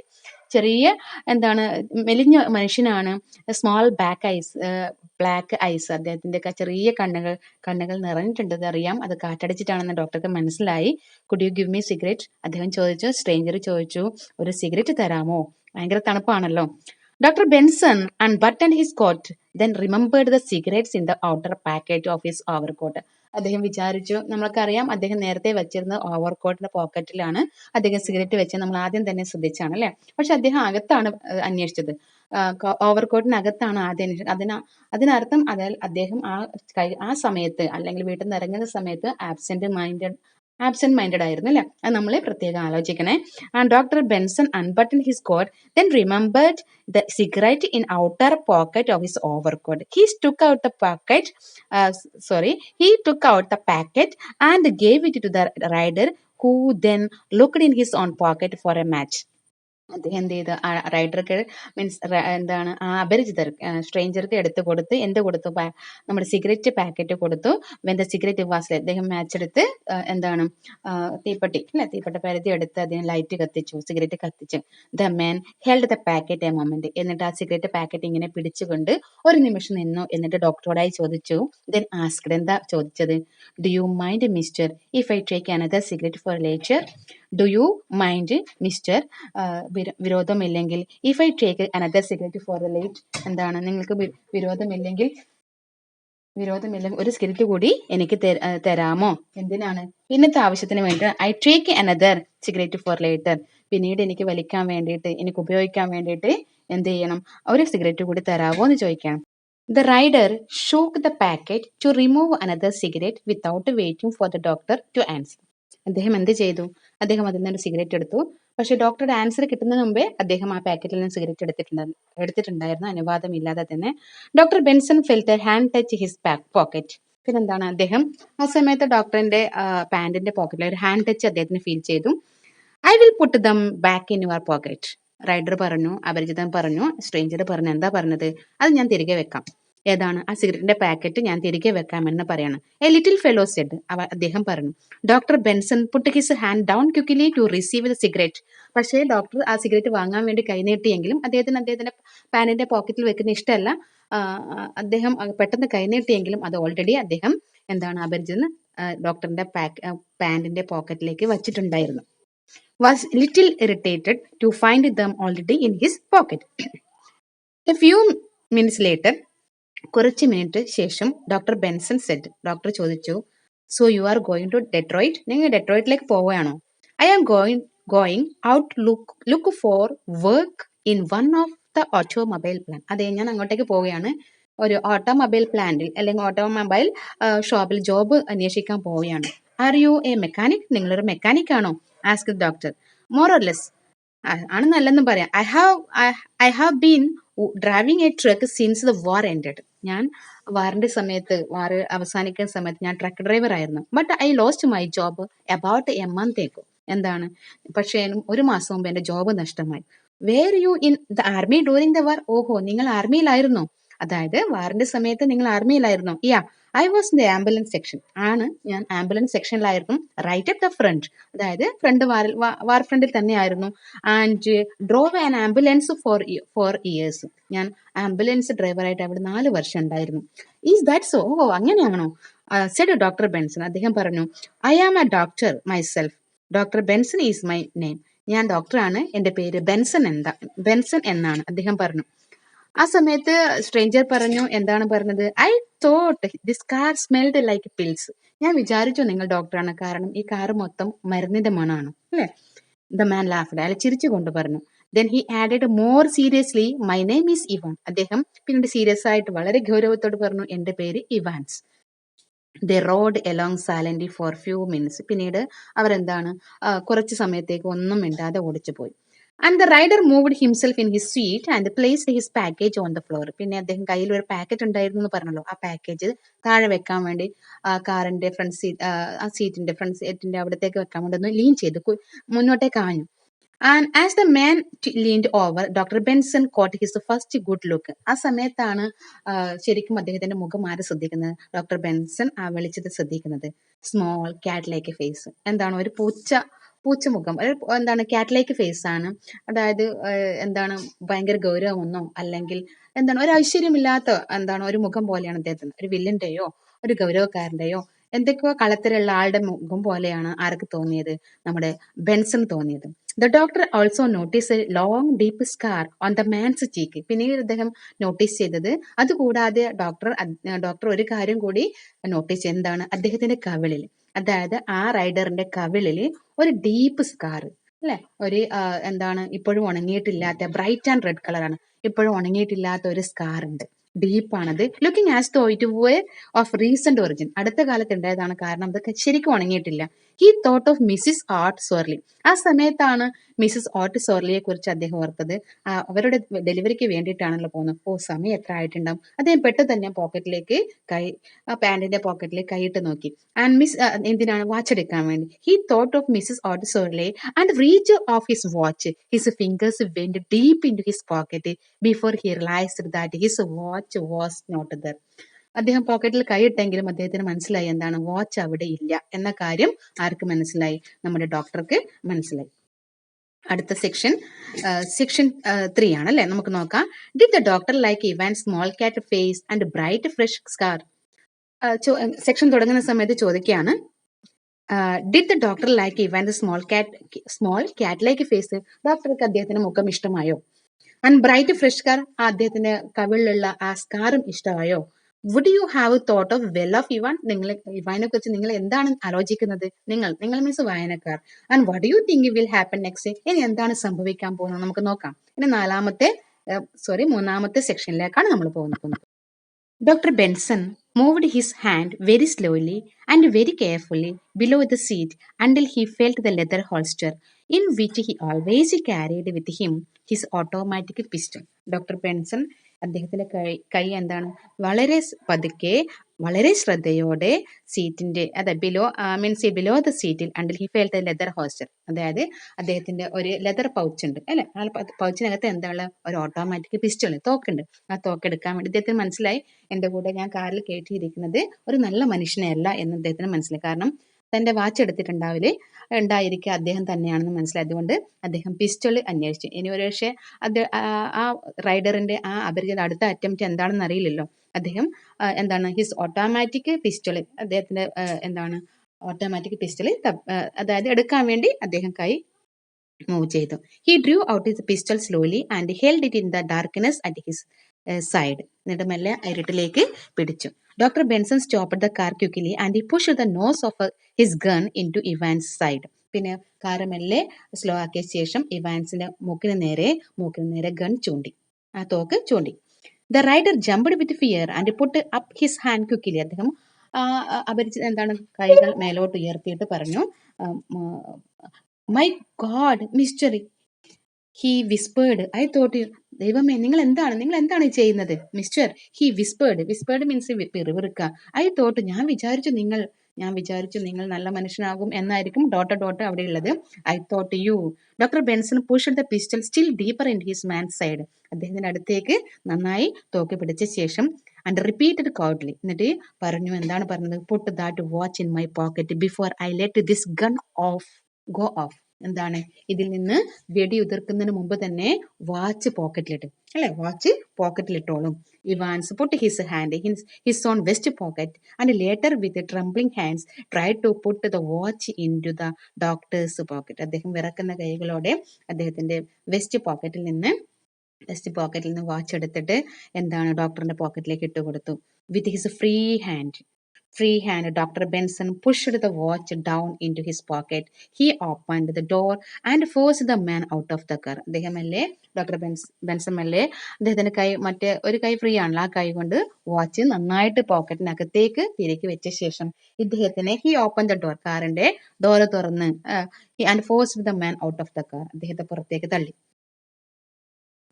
ചെറിയ എന്താണ് മെലിഞ്ഞ മനുഷ്യനാണ്. സ്മോൾ ബ്ലാക്ക് ഐസ്, അദ്ദേഹത്തിന്റെ ചെറിയ കണ്ണുകൾ നിറഞ്ഞിട്ടുണ്ട്. അറിയാം, അത് കാറ്റടിച്ചിട്ടാണെന്ന് ഡോക്ടർക്ക് മനസ്സിലായി. Could you give me cigarette? അദ്ദേഹം ചോദിച്ചു. സ്ട്രേഞ്ചർ ചോദിച്ചു, ഒരു സിഗരറ്റ് തരാമോ? ഭയങ്കര തണുപ്പാണല്ലോ. Dr. Benson unbuttoned his coat, then remembered the cigarettes in the outer pocket of his overcoat. അദ്ദേഹം വിചാരിച്ചു, നമ്മൾക്കറിയാം അദ്ദേഹം നേരത്തെ വെച്ചിരുന്ന ഓവർകോട്ടിന്റെ പോക്കറ്റിലാണ് അദ്ദേഹം സിഗരറ്റ് വെച്ച്. നമ്മൾ ആദ്യം തന്നെ ശ്രദ്ധിച്ചാണ് അല്ലെ. പക്ഷെ അദ്ദേഹം അകത്താണ് അന്വേഷിച്ചത്, ഓവർകോട്ടിനകത്താണ് ആദ്യം അന്വേഷിച്ചത്. അതിനർത്ഥം അദ്ദേഹം ആ സമയത്ത് അല്ലെങ്കിൽ വീട്ടിൽ നിന്ന് ഇറങ്ങുന്ന സമയത്ത് ആബ്സെന്റ് മൈൻഡഡ് ആയിരുന്നു അല്ലെ. അത് നമ്മളെ പ്രത്യേകം ആലോചിക്കണേ. And doctor Benson unbutton his coat, then remembered the cigarette in outer pocket of his overcoat. He took out the packet and gave it to the rider, who then looked in his own pocket for a match. അദ്ദേഹം എന്ത് ചെയ്ത് റൈഡർക്ക് means എന്താണ് ആ അപരിചിതർ സ്ട്രേഞ്ചർക്ക് എടുത്തു കൊടുത്ത് എന്ത് കൊടുത്തു? നമ്മുടെ സിഗരറ്റ് പാക്കറ്റ് കൊടുത്തു. വെൻ ദ സിഗരറ്റ് വാസ്, അദ്ദേഹം മാച്ച് എടുത്ത് എന്താണ് തീപ്പെട്ട പരതി എടുത്ത് അദ്ദേഹം ലൈറ്റ് കത്തിച്ചു, സിഗരറ്റ് കത്തിച്ചു. The man held the packet A moment. എന്നിട്ട് ആ സിഗരറ്റ് പാക്കറ്റ് ഇങ്ങനെ പിടിച്ചുകൊണ്ട് ഒരു നിമിഷം നിന്നു. എന്നിട്ട് ഡോക്ടറോടായി ചോദിച്ചു. ദെൻ ആസ്ക്ഡ്, എന്താ ചോദിച്ചത്? Do you mind mister if I take another cigarette for later? Do you mind mister, വിരോധമില്ലെങ്കിൽ, if I take another cigarette for the late, എന്താണ് നിങ്ങൾക്ക് വിരോധമില്ലെങ്കിൽ ഒരു സിഗരറ്റ് കൂടി എനിക്ക് തരാമോ? എന്തിനാണ്? ഇന്നത്തെ ആവശ്യത്തിന് വേണ്ടി. I take another cigarette for later, പിന്നീട് എനിക്ക് വലിക്കാൻ വേണ്ടിയിട്ട്, എനിക്ക് ഉപയോഗിക്കാൻ വേണ്ടിയിട്ട് എന്ത് ചെയ്യണം? ഒരു സിഗരറ്റ് കൂടി തരാമോ എന്ന് ചോദിക്കണം. The rider shook the packet to remove another cigarette without waiting for the doctor to answer. അദ്ദേഹം എന്ത് ചെയ്തു? അദ്ദേഹം അതിൽ നിന്ന് സിഗരറ്റ് എടുത്തു. പക്ഷെ ഡോക്ടറുടെ ആൻസർ കിട്ടുന്നതിന് മുമ്പേ അദ്ദേഹം ആ പാക്കറ്റിൽ നിന്ന് സിഗരറ്റ് എടുത്തിട്ടുണ്ടായിരുന്നു, അനുവാദമില്ലാതെ തന്നെ. Doctor Benson felt hand touch his pocket. പിന്നെന്താണ്, അദ്ദേഹം ആ സമയത്ത് ഡോക്ടറിന്റെ പാന്റിന്റെ പോക്കറ്റിൽ ഒരു ഹാൻഡ് ടച്ച് അദ്ദേഹത്തിന് ഫീൽ ചെയ്തു. I will put dum back in your pocket. Rider പറഞ്ഞു, അപരിചിതൻ പറഞ്ഞു, സ്ട്രേഞ്ചർ പറഞ്ഞു. എന്താ പറഞ്ഞത്? അത് ഞാൻ തിരികെ വെക്കാം. ഏതാണ്? ആ സിഗരറ്റിന്റെ പാക്കറ്റ് ഞാൻ തിരികെ വെക്കാമെന്ന് പറയാണ്. എ ലിറ്റിൽ ഫെലോ സെഡ്, അദ്ദേഹം പറഞ്ഞു. Doctor Benson put his hand down quickly to receive the cigarette. പക്ഷേ ഡോക്ടർ ആ സിഗരറ്റ് വാങ്ങാൻ വേണ്ടി കൈനീട്ടിയെങ്കിലും അദ്ദേഹത്തിന്റെ പാനിന്റെ പോക്കറ്റിൽ വെക്കുന്ന ഇഷ്ടമല്ല. അദ്ദേഹം പെട്ടെന്ന് കൈനീട്ടിയെങ്കിലും അത് ഓൾറെഡി അദ്ദേഹം എന്താണ് അപരിചിതൻ ഡോക്ടറിന്റെ പാന്റിന്റെ പോക്കറ്റിലേക്ക് വച്ചിട്ടുണ്ടായിരുന്നു. Was little irritated to find them already in his pocket. A few minutes later, കുറച്ച് മിനിറ്റ് ശേഷം ഡോക്ടർ ബെൻസൺ സെഡ്, ഡോക്ടർ ചോദിച്ചു, so you are going to Detroit? നിങ്ങൾ ഡെട്രോയിറ്റിലേക്ക് പോവുകയാണോ? I am going out look for work in one of the automobile plant. അതെ, ഞാൻ അങ്ങോട്ടേക്ക് പോവുകയാണ്. ഒരു ഓട്ടോമൊബൈൽ പ്ലാന്റിൽ അല്ലെങ്കിൽ ഓട്ടോമൊബൈൽ ഷോപ്പിൽ ജോബ് അന്വേഷിക്കാൻ പോവുകയാണ്. Are you a mechanic? നിങ്ങളൊരു മെക്കാനിക് ആണോ? Ask doctor. More or less. ആണെന്നല്ലെന്നും പറയാം. I have been driving a truck since the war ended. ഞാൻ വാറിന്റെ സമയത്ത്, വാർ അവസാനിക്കുന്ന സമയത്ത് ഞാൻ ട്രക്ക് ഡ്രൈവർ ആയിരുന്നു. But I lost my job about a month ago. എന്താണ്? പക്ഷേ ഒരു മാസം മുമ്പ് എന്റെ ജോബ് നഷ്ടമായി. Were you in the army during the war? ഓഹോ, നിങ്ങൾ ആർമിയിലായിരുന്നോ? അതായത് വാറിന്റെ സമയത്ത് നിങ്ങൾ ആർമിയിലായിരുന്നോ? Yeah, I was in the ambulance section. ആണ്, ഞാൻ ആംബുലൻസ് സെക്ഷനിലായിരുന്നു. Right at the front. അതായത് ഫ്രണ്ട് വാർ ഫ്രണ്ടിൽ തന്നെയായിരുന്നു. And drove an ambulance for years. ഞാൻ ആംബുലൻസ് ഡ്രൈവറായിട്ട് അവിടെ 4 വർഷം ഉണ്ടായിരുന്നു. Is that so? ഓ, അങ്ങനെയാണോ? Said doctor Benson. അദ്ദേഹം പറഞ്ഞു, I am a doctor myself. Doctor Benson is my name. ഞാൻ ഡോക്ടറാണ്, എന്റെ പേര് ബെൻസൺ എന്നാണ്. അദ്ദേഹം പറഞ്ഞു. ആ സമയത്ത് സ്ട്രേഞ്ചർ പറഞ്ഞു, എന്താണ് പറഞ്ഞത്? I thought this car smelled like pills. ഞാൻ വിചാരിച്ചു നിങ്ങൾ ഡോക്ടറാണ്, കാരണം ഈ കാറ് മൊത്തം മരുന്നിന്റെ മണമാണ് അല്ലേ? The man laughed. അയാൾ ചിരിച്ചുകൊണ്ട് പറഞ്ഞു. Then he added more seriously, my name is Ivan. അദ്ദേഹം പിന്നീട് സീരിയസ് ആയിട്ട് വളരെ ഗൗരവത്തോട് പറഞ്ഞു, എന്റെ പേര് Evans. They road along silently for few minutes. പിന്നീട് അവരെന്താണ്, കുറച്ച് സമയത്തേക്ക് ഒന്നും മിണ്ടാതെ ഓടിച്ചു പോയി. And the rider moved himself in his seat and placed his package on the floor. പിന്നെ അദ്ദേഹം കയ്യിൽ ഒരു പാക്കറ്റ് ഉണ്ടായിരുന്നു എന്ന് പറഞ്ഞല്ലോ, ആ പാക്കേജ് താഴെ വെക്കാൻ വേണ്ടി കാറിന്റെ ഫ്രണ്ട് സീറ്റ്, ആ സീറ്റിന്റെ ഫ്രണ്ട് സീറ്റിന്റെ അവിടത്തേക്ക് വെക്കാൻ വേണ്ടി ഒന്ന് ലീൻ ചെയ്ത് മുന്നോട്ടേക്ക് ആഞ്ഞു. And as the man leaned over, doctor Benson caught his first good look. ആ സമയത്താണ് ശരിക്കും അദ്ദേഹത്തിന്റെ മുഖം ആര് ശ്രദ്ധിക്കുന്നത്? ഡോക്ടർ ബെൻസൺ ആ വെളിച്ചത്തെ ശ്രദ്ധിക്കുന്നത്. Small cat like face. എന്താണ്? ഒരു പൂച്ചമുഖം, എന്താണ്, ക്യാറ്റ് ലൈക്ക് ഫേസ് ആണ്. അതായത് എന്താണ്, ഭയങ്കര ഗൗരവമൊന്നോ അല്ലെങ്കിൽ എന്താണ് ഒരു ഐശ്വര്യമില്ലാത്ത എന്താണ് ഒരു മുഖം പോലെയാണ് അദ്ദേഹത്തിന്. ഒരു വില്ലന്റെയോ ഒരു ഗൗരവക്കാരന്റെയോ എന്തൊക്കെയോ കളത്തിലുള്ള ആളുടെ മുഖം പോലെയാണ് ആർക്ക് തോന്നിയത്? നമ്മുടെ ബെൻസൺ തോന്നിയത്. The doctor also notice A long deep scar on the man's cheek. പിന്നീട് അദ്ദേഹം നോട്ടീസ് ചെയ്തത്, അതുകൂടാതെ ഡോക്ടർ ഒരു കാര്യം കൂടി നോട്ടീസ്. എന്താണ്? അദ്ദേഹത്തിന്റെ കവിളിൽ, അതായത് ആ റൈഡറിന്റെ കവിളിൽ ഒരു ഡീപ്പ് സ്കാർ അല്ലെ, ഒരു എന്താണ്, ഇപ്പോഴും ഉണങ്ങിയിട്ടില്ലാത്ത ബ്രൈറ്റ് ആൻഡ് റെഡ് കളറാണ്, ഇപ്പോഴും ഉണങ്ങിയിട്ടില്ലാത്ത ഒരു സ്കാർ ഉണ്ട്. ഡീപ്പാണത്. Looking as though it were of recent origin. അടുത്ത കാലത്ത് ഉണ്ടായതാണ്, കാരണം അതൊക്കെ ശരിക്കും ഉണങ്ങിയിട്ടില്ല. He thought of Mrs Art Sorley. ആ സമയത്താണ് മിസ്സിസ് ആർട്ട് സോർലിയെ കുറിച്ച് അദ്ദേഹം ഓർത്തത്. അവരുടെ ഡെലിവറിക്ക് വേണ്ടിയിട്ടാണല്ലോ പോകുന്നത്. ഓ, സമയം എത്ര ആയിട്ടുണ്ടാവും? അദ്ദേഹം പെട്ടെന്ന് തന്നെ പോക്കറ്റിലേക്ക് പാന്റിന്റെ പോക്കറ്റിൽ കൈയിട്ട് നോക്കി. ആൻഡ് മിസ് എന്തിനാണ്? വാച്ച് എടുക്കാൻ വേണ്ടി. He thought of Mrs Art Sorley and reach of his watch. His fingers went deep in to his pocket before he realised that his watch was not there. അദ്ദേഹം പോക്കറ്റിൽ കൈയിട്ടെങ്കിലും അദ്ദേഹത്തിന് മനസ്സിലായി, എന്താണ്, watch അവിടെ ഇല്ല എന്ന കാര്യം. ആർക്ക് മനസ്സിലായി? നമ്മുടെ ഡോക്ടർക്ക് മനസ്സിലായി. അടുത്ത സെക്ഷൻ 3 ആണല്ലേ, നമുക്ക് നോക്കാം. Did the doctor like Evan small cat face and bright fresh scar? Section തുടങ്ങുന്ന സമയത്ത് ചോദിക്കുകയാണ്, did the doctor like Evan small cat like face? ഡോക്ടർക്ക് അദ്ദേഹത്തിന്റെ മുഖം ഇഷ്ടമായോ? ആൻഡ് ബ്രൈറ്റ് ഫ്രഷ് സ്കാർ, അദ്ദേഹത്തിന്റെ കവിളിലുള്ള ആ സ്കാറും ഇഷ്ടമായോ? Would you have thought of well of Evan? നിങ്ങൾ ഇവാനെ കുറിച്ച് നിങ്ങൾ എന്താണ് ആലോചിക്കുന്നത്? നിങ്ങൾ മീൻസ് വായനക്കാർ. And what you think will happen next? ഇനി എന്താണ് സംഭവിക്കാൻ പോകുന്നത് നമുക്ക് നോക്കാം. ഇനി മൂന്നാമത്തെ സെക്ഷനിലേക്കാണ് നമ്മൾ പോകുന്നത്. Dr. Benson moved his hand very slowly and very carefully below the seat until he felt the leather holster in which he always carried with him his automatic pistol. Doctor Benson അദ്ദേഹത്തിന്റെ കൈ എന്താണ്, വളരെ പതുക്കെ, വളരെ ശ്രദ്ധയോടെ സീറ്റിന്റെ, below the സീറ്റിൽ until he felt the leather holster. അതായത് അദ്ദേഹത്തിന്റെ ഒരു ലെതർ പൗച്ച് ഉണ്ട് അല്ലെ, ആ പൗച്ചിനകത്ത് എന്താണ്, ഒരു ഓട്ടോമാറ്റിക് പിസ്റ്റൾ, തോക്കുണ്ട്. ആ തോക്കെടുക്കാൻ വേണ്ടി അദ്ദേഹത്തിന് മനസ്സിലായി, എന്റെ കൂടെ ഞാൻ കാറിൽ കയറ്റിയിരിക്കുന്നത് ഒരു നല്ല മനുഷ്യനെയല്ല എന്ന് അദ്ദേഹത്തിന് മനസ്സിലായി. കാരണം തന്റെ വാച്ച് ഉണ്ടായിരിക്കുക അദ്ദേഹം തന്നെയാണെന്ന് മനസ്സിലായി. അതുകൊണ്ട് അദ്ദേഹം പിസ്റ്റൾ അന്വേഷിച്ചു. ഇനി ഒരു പക്ഷേ ആ റൈഡറിന്റെ ആ അപരിചിത അടുത്ത അറ്റംപ്റ്റ് എന്താണെന്ന് അറിയില്ലല്ലോ. അദ്ദേഹം എന്താണ്, ഹിസ് ഓട്ടോമാറ്റിക് പിസ്റ്റൾ, അദ്ദേഹത്തിന്റെ ഓട്ടോമാറ്റിക് പിസ്റ്റൾ അതായത് എടുക്കാൻ വേണ്ടി അദ്ദേഹം കൈ മൂവ് ചെയ്തു. He drew out his pistol slowly and held it in the darkness at his side. എന്നിട്ട് മെല്ലെ ഇരുട്ടിലേക്ക് പിടിച്ചു. Doctor Benson stopped the car quickly and he pushed the nose of his gun in to Evans side. പിന്നെ car മെല്ലെ slow ആക്കിയ ശേഷം ഇവാൻസിന്റെ മൂക്കിന് നേരെ ഗൺ ചൂണ്ടി, ആ തോക്ക് ചൂണ്ടി. The rider jumped with fear and put up his hand quickly. അദ്ദേഹം അപരിചിത എന്താണ് കൈകൾ മേലോട്ട് ഉയർത്തിയിട്ട് പറഞ്ഞു, my God mister, he whispered. I thought, ദൈവമേ നിങ്ങൾ എന്താണ് ചെയ്യുന്നത് മിസ്റ്റർ? ഹി വിസ്പേർഡ് മീൻസ് പിറുപിറുക്ക. ഐ തോട്ട്, ഞാൻ വിചാരിച്ചു നിങ്ങൾ നല്ല മനുഷ്യനാകും എന്നായിരിക്കും അവിടെ ഉള്ളത്. I thought you. Doctor Benson pushed the pistol still deeper in his man's side. അദ്ദേഹത്തിന്റെ അടുത്തേക്ക് നന്നായി തോക്ക് പിടിച്ച ശേഷം ആൻഡ് റിപ്പീറ്റഡ് കൗഡ്ലി, എന്നിട്ട് പറഞ്ഞു, എന്താണ് പറഞ്ഞത്? Put that watch in my pocket before I let this gun go of. എന്താണ്, ഇതിൽ നിന്ന് വെടി ഉതിർക്കുന്നതിന് മുമ്പ് തന്നെ വാച്ച് പോക്കറ്റിലിട്ട്, അല്ലെ, വാച്ച് പോക്കറ്റിലിട്ടോളും. Evans put his hand his on vest pocket and later with trembling hands try to put the watch into the doctor's pocket. അദ്ദേഹം വിറക്കുന്ന കൈകളോടെ അദ്ദേഹത്തിന്റെ വെസ്റ്റ് പോക്കറ്റിൽ നിന്ന് വാച്ച് എടുത്തിട്ട് എന്താണ് ഡോക്ടറിന്റെ പോക്കറ്റിലേക്ക് ഇട്ട് കൊടുത്തു. With his free hand, Dr. Benson pushed the watch down into his pocket. He opened the door and forced the man out of the car. അദ്ദേഹമല്ലേ ഡോക്ടർ ബെൻസൺ അല്ലേ, അദ്ദേഹത്തിന്റെ കൈ, മറ്റേ ഒരു കൈ ഫ്രീ ആണല്ലോ, ആ കൈ കൊണ്ട് വാച്ച് നന്നായിട്ട് പോക്കറ്റിനകത്തേക്ക് തിരികെ വെച്ച ശേഷം ഇദ്ദേഹത്തിനെ ഹി ഓപ്പൺ ദ ഡോർ, കാറിന്റെ ഡോറ് തുറന്ന് and forced the man out of the car, അദ്ദേഹത്തെ പുറത്തേക്ക് തള്ളി.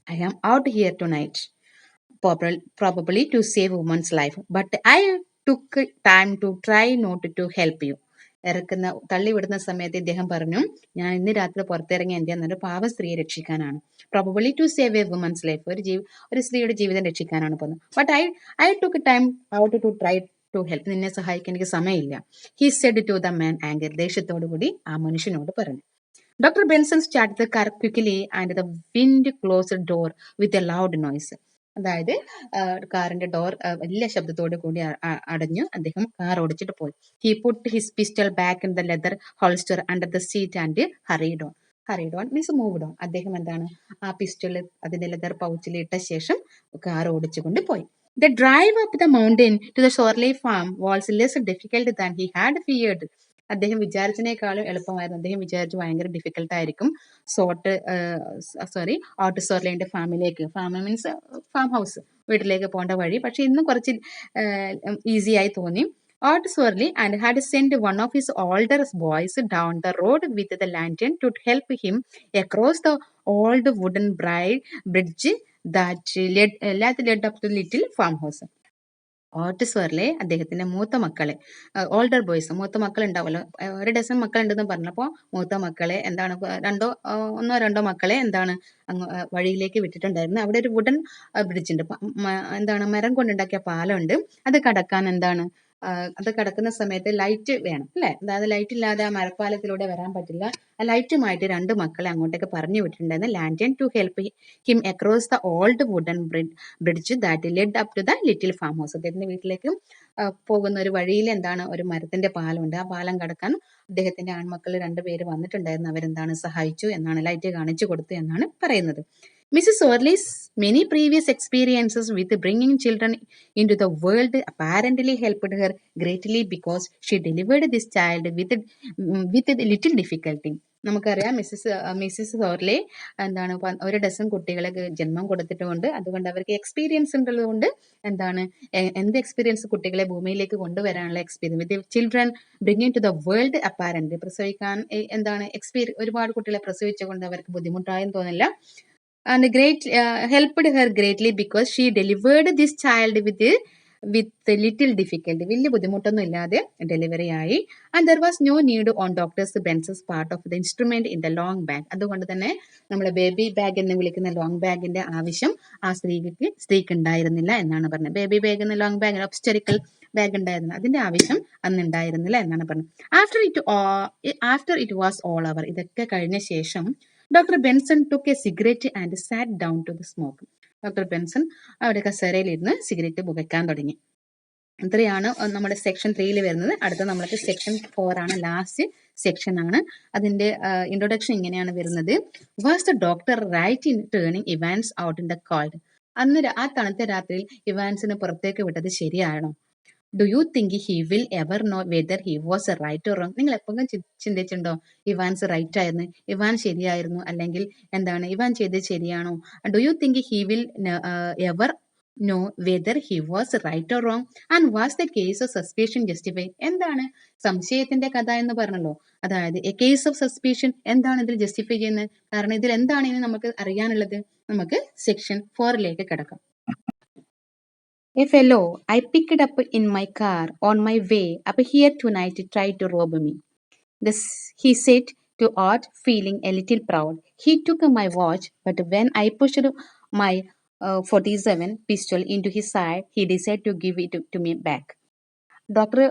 I am out here tonight, probably to save woman's life, but I took time to try not to help you. തള്ളിവിടുന്ന സമയത്ത് ഇദ്ദേഹം പറഞ്ഞു, ഞാൻ ഇന്ന് രാത്രി പുറത്തിറങ്ങി എന്തെന്നൊരു പാവ സ്ത്രീയെ രക്ഷിക്കാനാണ്. Probably to save a woman's life, ഒരു സ്ത്രീയുടെ ജീവിതം രക്ഷിക്കാനാണ് പോകുന്നത്. But I took time out to try to help, നിന്നെ സഹായിക്കാൻ എനിക്ക് സമയമില്ല. He said to the man anger, ദേഷ്യത്തോടു കൂടി ആ മനുഷ്യനോട് പറഞ്ഞു. Dr. Benson started the car quickly and the wind closed the door with a loud noise. അതായത് കാറിന്റെ ഡോർ വലിയ ശബ്ദത്തോടു കൂടി അടഞ്ഞു. അദ്ദേഹം കാർ ഓടിച്ചിട്ട് പോയി. He put his pistol back in the leather holster under the seat and hurried on means moved on. അദ്ദേഹം എന്താണ്, ആ പിസ്റ്റൾ അതിന്റെ ലെതർ പൗച്ചിൽ ഇട്ട ശേഷം കാർ ഓടിച്ചുകൊണ്ട് പോയി. The drive up the mountain to the Shorley farm was less difficult than he had feared. അദ്ദേഹം വിചാരിച്ചതിനേക്കാളും എളുപ്പമായിരുന്നു. അദ്ദേഹം വിചാരിച്ചു ഭയങ്കര ഡിഫിക്കൽട്ട് ആയിരിക്കും ഔട്ട് സോർലൈൻ്റെ ഫാമിലേക്ക്, ഫാം മീൻസ് ഫാം ഹൗസ്, വീട്ടിലേക്ക് പോകേണ്ട വഴി. പക്ഷെ ഇന്നും കുറച്ച് ഈസി ആയി തോന്നി. Ott Sorley and had send one of his older boys down the road with the lantern to help him across the old wooden bridge that led up to little farm house. ഓട്ടിസ്വറിലെ അദ്ദേഹത്തിന്റെ മൂത്ത മക്കളെ, older boys, മൂത്ത മക്കൾ ഉണ്ടാവുമല്ലോ, ഒരു dozen മക്കളുണ്ടെന്ന് പറഞ്ഞപ്പോൾ മൂത്ത മക്കളെ എന്താണ്, ഒന്നോ രണ്ടോ മക്കളെ എന്താണ് വഴിയിലേക്ക് വിട്ടിട്ടുണ്ടായിരുന്നു. അവിടെ ഒരു വുഡൻ ബ്രിഡ്ജ് ഉണ്ട്, എന്താണ് മരം കൊണ്ടുണ്ടാക്കിയ പാലമുണ്ട്. അത് കടക്കാൻ എന്താണ്, അത് കടക്കുന്ന സമയത്ത് ലൈറ്റ് വേണം, അല്ലെ, അതായത് ലൈറ്റ് ഇല്ലാതെ ആ മരപ്പാലത്തിലൂടെ വരാൻ പറ്റില്ല. ആ ലൈറ്റുമായിട്ട് രണ്ട് മക്കളെ അങ്ങോട്ടേക്ക് പറഞ്ഞു വിട്ടിട്ടുണ്ടായിരുന്നു. Lantern to help him across the old wooden bridge that led up to the little farm house. അദ്ദേഹത്തിന്റെ വീട്ടിലേക്ക് പോകുന്ന ഒരു വഴിയിൽ എന്താണ്, ഒരു മരത്തിന്റെ പാലമുണ്ട്. ആ പാലം കടക്കാൻ അദ്ദേഹത്തിന്റെ ആൺമക്കൾ രണ്ടുപേര് വന്നിട്ടുണ്ടായിരുന്നു. അവരെന്താണ് സഹായിച്ചു എന്നാണ്, ലൈറ്റ് കാണിച്ചു കൊടുത്തു എന്നാണ് പറയുന്നത്. Mrs. Orley's many previous experiences with bringing children into the world apparently helped her greatly because she delivered this child with little difficulty. നമുക്കറിയാം മിസ്സിസ് ഓർലെ എന്താണ് ഒരു ഡസൻ കുട്ടികളെ ജന്മം കൊടുത്തിട്ടുണ്ട്. അതുകൊണ്ട് അവർക്ക് എക്സ്പീരിയൻസ് ഉള്ളതുകൊണ്ട് എന്താണ്, എന്ത് എക്സ്പീരിയൻസ്, കുട്ടികളെ ഭൂമിയിലേക്ക് കൊണ്ടുവരാനുള്ള experience. With children bringing to the world apparent, പ്രസവിക്കാൻ എന്താണ് ഒരുപാട് കുട്ടികളെ പ്രസവിച്ചുകൊണ്ട് അവർക്ക് ബുദ്ധിമുട്ടായെന്ന് തോന്നില്ല. And helped her greatly because she delivered this child with little difficulty. വലിയ ബുദ്ധിമുട്ടൊന്നും ഇല്ലാതെ ഡെലിവറി ആയി. And there was no need on Dr. Benson's part of the instrument in the long bag. അതുകൊണ്ട് തന്നെ നമ്മളെ ബേബി ബാഗ് എന്ന് വിളിക്കുന്ന long ബാഗിന്റെ ആവശ്യം ആ സ്ത്രീക്ക് ഉണ്ടായിരുന്നില്ല എന്നാണ് പറഞ്ഞത്. ബേബി ബാഗ് എന്ന ലോങ് ബാഗ്, ഒബ്സ്റ്ററിക്കൽ ബാഗ് ഉണ്ടായിരുന്നു, അതിന്റെ ആവശ്യം അന്ന് ഉണ്ടായിരുന്നില്ല എന്നാണ് പറഞ്ഞത്. After it was all over, ഇതൊക്കെ കഴിഞ്ഞ ശേഷം doctor Benson took a cigarette and sat down to the smoke. Doctor Benson അവിടെ കസേരയിലിരുന്ന് സിഗരറ്റ് പുകയ്ക്കാൻ തുടങ്ങി. ഇത്രയാണ് നമ്മുടെ സെക്ഷൻ 3 വരുന്നത്. അടുത്ത നമ്മൾക്ക് സെക്ഷൻ 4 ആണ്, ലാസ്റ്റ് സെക്ഷൻ ആണ്. അതിന്റെ ഇൻട്രൊഡക്ഷൻ ഇങ്ങനെയാണ് വരുന്നത്. Was the doctor right in turning Evans out in the cold? അന്ന് ആ തണുത്ത രാത്രിയിൽ ഇവാൻസിനെ പുറത്തേക്ക് വിട്ടത് ശരിയാണോ? Do you think he will ever know whether he was right or wrong? നിങ്ങൾ എപ്പോഴും ചിന്തിച്ചിട്ടുണ്ടോ ഇവാൻസ് റൈറ്റ് ആയിരുന്നു, ഇവാൻ ശരിയായിരുന്നു, അല്ലെങ്കിൽ എന്താണ് ഇവാൻ ചെയ്തത് ശരിയാണോ? Do you think he will ever know whether he was right or wrong and was the case of suspicion justified. എന്താണ് സംശയത്തിന്റെ കഥ എന്ന് പറഞ്ഞല്ലോ. അതായത് എ കേസ് ഓഫ് സസ്പീഷൻ എന്താണ് ഇതിൽ ജസ്റ്റിഫൈ ചെയ്യുന്നത്? കാരണം ഇതിൽ എന്താണ് ഇനി നമുക്ക് അറിയാനുള്ളത്? നമുക്ക് സെക്ഷൻ 4ലേക്ക് കിടക്കാം. A fellow I picked up in my car on my way up here tonight tried to rob me. This he said to Art, feeling a little proud. He took my watch, but when I pushed my 47 pistol into his side, he decided to give it to me back. Doctor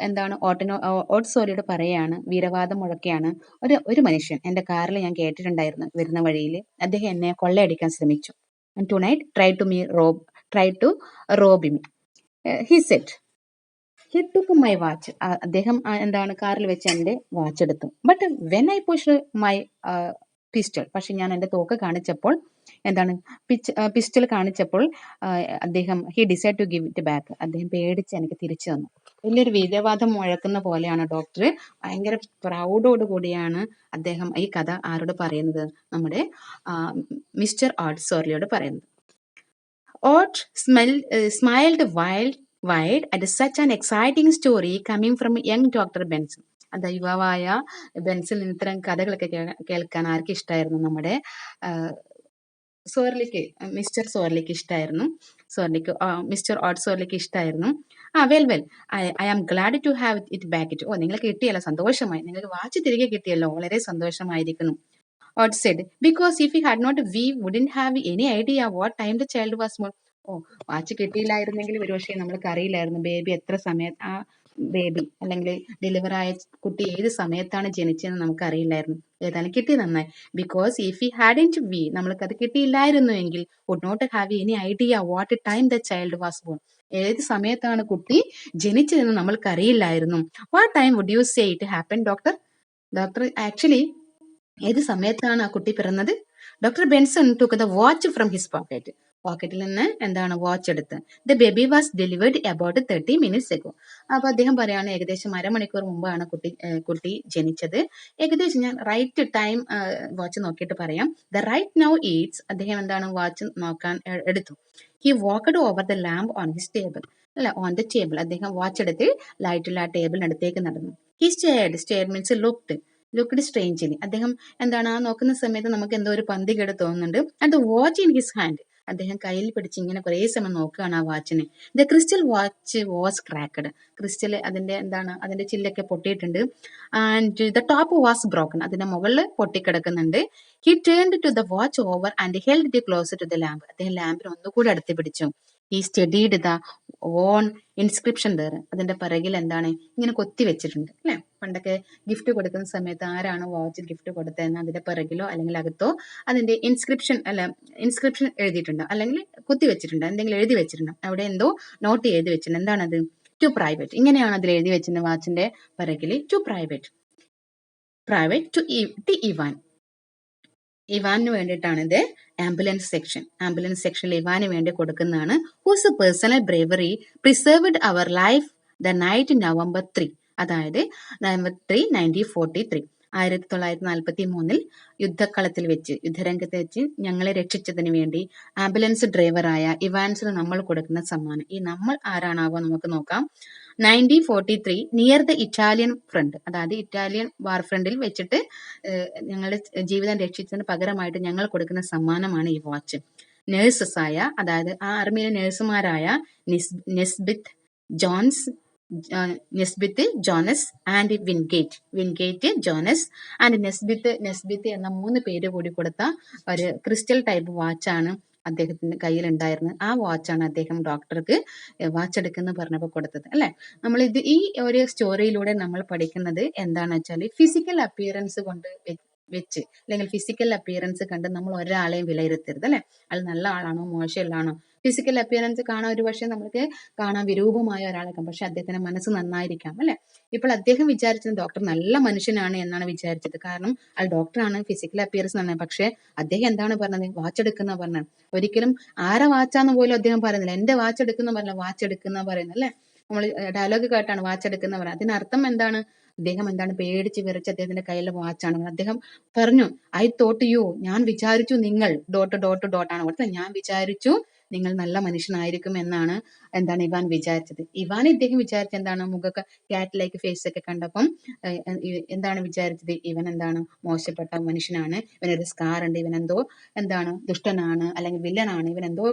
എന്താണ് ഓട്ട്സോലിയോട് പറയാണ്, വീരവാദം മുഴക്കെയാണ്, ഒരു മനുഷ്യൻ എൻ്റെ കാറിൽ ഞാൻ കേട്ടിട്ടുണ്ടായിരുന്നു വരുന്ന വഴിയിൽ അദ്ദേഹം എന്നെ കൊള്ളയടിക്കാൻ ശ്രമിച്ചു. And tonight tried to rob me. He said. He took my watch. അദ്ദേഹം എന്താണ് കാറിൽ വെച്ച് എൻ്റെ വാച്ച് എടുത്തു. But when I push my pistol, പക്ഷെ ഞാൻ എൻ്റെ തോക്ക് കാണിച്ചപ്പോൾ എന്താണ് പിസ്റ്റൾ കാണിച്ചപ്പോൾ അദ്ദേഹം he decide to give it back. അദ്ദേഹം പേടിച്ച് എനിക്ക് തിരിച്ചു തന്നു. വലിയൊരു വീരവാദം മുഴക്കുന്ന പോലെയാണ് ഡോക്ടർ. ഭയങ്കര പ്രൗഡോട് കൂടിയാണ് അദ്ദേഹം ഈ കഥ ആരോട് പറയുന്നത്? നമ്മുടെ മിസ്റ്റർ ഓട്ട് സോർലിയോട് പറയുന്നത്. ഓട്ട് smiled wide at such an exciting story coming from young Dr. Benson. അത് യുവാവായ ബെൻസിൽ നിന്ന് ഇത്തരം കഥകളൊക്കെ കേൾക്കാൻ ആർക്ക് ഇഷ്ടമായിരുന്നു? നമ്മുടെ സോർലിക്ക്, മിസ്റ്റർ സോർലിക്ക് ഇഷ്ടമായിരുന്നു. മിസ്റ്റർ ഓട്ട് സോർലിക്ക് ഇഷ്ടമായിരുന്നു. Well I am glad to have it back it. നിങ്ങൾക്ക് കിട്ടിയല്ലോ, സന്തോഷമായി. നിങ്ങൾക്ക് വാച്ച് തിരികെ കിട്ടിയല്ലോ, വളരെ സന്തോഷമായിരിക്കുന്നു. Odd said, because if we had not, we wouldn't have any idea what time the child was born. Watch കിട്ടിയില്ലായിരുന്നെങ്കിൽ ഒരുപക്ഷെ നമ്മൾക്ക് അറിയില്ലായിരുന്നു ബേബി എത്ര സമയത്ത്, ആ ബേബി അല്ലെങ്കിൽ ഡെലിവർ ആയ കുട്ടി ഏത് സമയത്താണ് ജനിച്ചതെന്ന് നമുക്ക് അറിയില്ലായിരുന്നു. ഏതായാലും കിട്ടി, നന്നായി. Because if we hadn't we, നമ്മൾക്ക് അത് കിട്ടിയില്ലായിരുന്നു എങ്കിൽ would not have any idea what time the child was born, ഏത് സമയത്താണ് കുട്ടി ജനിച്ചതെന്ന് നമ്മൾക്ക് അറിയില്ലായിരുന്നു. What time would you say it happen doctor actually ഏത് സമയത്താണ് ആ കുട്ടി പിറന്നത്? Doctor Benson took the watch from his pocket. പോക്കറ്റിൽ നിന്ന് എന്താണ് വാച്ച് എടുത്ത്. The baby was delivered about 30 minutes ago. അപ്പൊ അദ്ദേഹം പറയാണ് ഏകദേശം അരമണിക്കൂർ മുമ്പാണ് കുട്ടി ജനിച്ചത്. ഏകദേശം ഞാൻ റൈറ്റ് ടൈം വാച്ച് നോക്കിയിട്ട് പറയാം. ദ റൈറ്റ് നൗ ഈറ്റ്സ്, അദ്ദേഹം എന്താണ് വാച്ച് നോക്കാൻ എടുത്തു. He walked over the lamp on his table, on the table. അദ്ദേഹം വാച്ച് എടുത്ത് ലൈറ്റുള്ള ആ ടേബിളിനടുത്തേക്ക് നടന്നു. He stayed means looked strangely. അദ്ദേഹം എന്താണ് ആ നോക്കുന്ന സമയത്ത് നമുക്ക് എന്തോ ഒരു പന്തികേട് തോന്നുന്നുണ്ട്. And the watch in his hand, അദ്ദേഹം കയ്യിൽ പിടിച്ച് ഇങ്ങനെ കുറേ സമയം നോക്കുകയാണ് ആ വാച്ചിനെ. The crystal watch was cracked, crystal അതിന്റെ ചില്ലൊക്കെ പൊട്ടിയിട്ടുണ്ട്. And the top was broken, അതിന്റെ മുകളിൽ പൊട്ടിക്കിടക്കുന്നുണ്ട്. He turned to the watch over and held it closer to the lamp, അദ്ദേഹം ലാമ്പിന് ഒന്നുകൂടി അടുത്ത് പിടിച്ചു. He studied the on inscription there, അതിന്റെ പിറകിൽ എന്താണ് ഇങ്ങനെ കൊത്തി വെച്ചിട്ടുണ്ട് അല്ലെ. പണ്ടൊക്കെ ഗിഫ്റ്റ് കൊടുക്കുന്ന സമയത്ത് ആരാണ് വാച്ച് ഗിഫ്റ്റ് കൊടുത്തതെന്ന് അതിന്റെ പിറകിലോ അല്ലെങ്കിൽ അകത്തോ അതിന്റെ ഇൻസ്ക്രിപ്ഷൻ എഴുതിയിട്ടുണ്ട്, അല്ലെങ്കിൽ കുത്തി വെച്ചിട്ടുണ്ട്, എന്തെങ്കിലും എഴുതി വെച്ചിട്ടുണ്ട്. അവിടെ എന്തോ നോട്ട് എഴുതി വെച്ചിട്ടുണ്ട്. എന്താണത്? ടു പ്രൈവറ്റ്, ഇങ്ങനെയാണ് അതിൽ എഴുതി വെച്ചിട്ടുണ്ട് വാച്ചിന്റെ പിറകിൽ. ടു പ്രൈവറ്റ് ടു ഇവാന് വേണ്ടിയിട്ടാണ് ഇത്. ആംബുലൻസ് സെക്ഷനിൽ ഇവാന് വേണ്ടി കൊടുക്കുന്നതാണ്. Whose personal bravery preserved our life the night November 3, അതായത് November 3, 1943, 1943 യുദ്ധരംഗത്ത് വെച്ച് ഞങ്ങളെ രക്ഷിച്ചതിന് വേണ്ടി ആംബുലൻസ് ഡ്രൈവറായ ഇവാൻസിന് നമ്മൾ കൊടുക്കുന്ന സമ്മാനം. ഈ നമ്മൾ ആരാണാവോ നമുക്ക് നോക്കാം. 1943 നിയർ ദ ഇറ്റാലിയൻ ഫ്രണ്ട്, അതായത് ഇറ്റാലിയൻ വാർ ഫ്രണ്ടിൽ വെച്ചിട്ട് ഞങ്ങളുടെ ജീവിതം രക്ഷിച്ചതിന് പകരമായിട്ട് ഞങ്ങൾ കൊടുക്കുന്ന സമ്മാനമാണ് ഈ വാച്ച്. നേഴ്സസ് ആയ, അതായത് ആ ആർമിയിലെ നേഴ്സുമാരായ നെസ്ബിത്ത് ജോണസ് ആൻഡ് വിൻഗേറ്റ് ജോണസ് ആൻഡ് നെസ്ബിത്ത് എന്ന 3 പേര് കൂടി കൊടുത്ത ഒരു ക്രിസ്റ്റൽ ടൈപ്പ് വാച്ചാണ് അദ്ദേഹത്തിന്റെ കയ്യിൽ ഉണ്ടായിരുന്നത്. ആ വാച്ചാണ് അദ്ദേഹം ഡോക്ടർക്ക് വാച്ച് എടുക്കുന്ന പറഞ്ഞപ്പോൾ കൊടുത്തത് അല്ലെ. നമ്മൾ ഈ ഒരു സ്റ്റോറിയിലൂടെ നമ്മൾ പഠിക്കുന്നത് എന്താണെന്ന് വെച്ചാൽ ഫിസിക്കൽ അപ്പിയറൻസ് കൊണ്ട് വെച്ച് അല്ലെങ്കിൽ ഫിസിക്കൽ അപ്പിയറൻസ് കണ്ട് നമ്മൾ ഒരാളെയും വിലയിരുത്തരുത് അല്ലെ. അത് നല്ല ആളാണോ മോശമുള്ള ആണോ. ഫിസിക്കൽ അപ്പിയറൻസ് കാണാൻ ഒരു പക്ഷേ നമുക്ക് കാണാൻ വിരൂപമായ ഒരാളെ, പക്ഷെ അദ്ദേഹത്തിന്റെ മനസ്സ് നന്നായിരിക്കാം അല്ലെ. ഇപ്പോൾ അദ്ദേഹം വിചാരിച്ചത് ഡോക്ടർ നല്ല മനുഷ്യനാണ് എന്നാണ് വിചാരിച്ചത്. കാരണം അത് ഡോക്ടറാണ്, ഫിസിക്കൽ അപ്പിയറൻസ് ആണ്. പക്ഷെ അദ്ദേഹം എന്താണ് പറഞ്ഞത്? വാച്ച് എടുക്കുന്ന പറഞ്ഞത്. ഒരിക്കലും ആരെ വാച്ചാന്ന് പോലും അദ്ദേഹം പറയുന്നില്ല. എന്റെ വാച്ച് എടുക്കുന്ന പറഞ്ഞ വാച്ച് എടുക്കുന്ന പറയുന്നത് അല്ലെ. നമ്മൾ ഡയലോഗ് കേട്ടാണ് വാച്ച് എടുക്കുന്ന പറയുന്നത്. അതിനർത്ഥം എന്താണ്? അദ്ദേഹം എന്താണ് പേടിച്ച് വിറച്ച് അദ്ദേഹത്തിന്റെ കയ്യിലെ വാച്ചാണ്. അദ്ദേഹം പറഞ്ഞു, ഐ തോട്ട് യു, ഞാൻ വിചാരിച്ചു നിങ്ങൾ ... ആണ് കൊടുത്തത്. ഞാൻ വിചാരിച്ചു നിങ്ങൾ നല്ല മനുഷ്യനായിരിക്കും എന്നാണ് ഇവാൻ വിചാരിച്ചത്. ഇദ്ദേഹം വിചാരിച്ച എന്താണ്, മുഖമൊക്കെ ക്യാറ്റ് ലൈക്ക് ഫേസ് ഒക്കെ കണ്ടപ്പം എന്താണ് വിചാരിച്ചത്, ഇവൻ മോശപ്പെട്ട മനുഷ്യനാണ്, ഇവനൊരു സ്കാർ ഉണ്ട്, ഇവനെന്തോ ദുഷ്ടനാണ് അല്ലെങ്കിൽ വില്ലനാണ്, ഇവനെന്തോ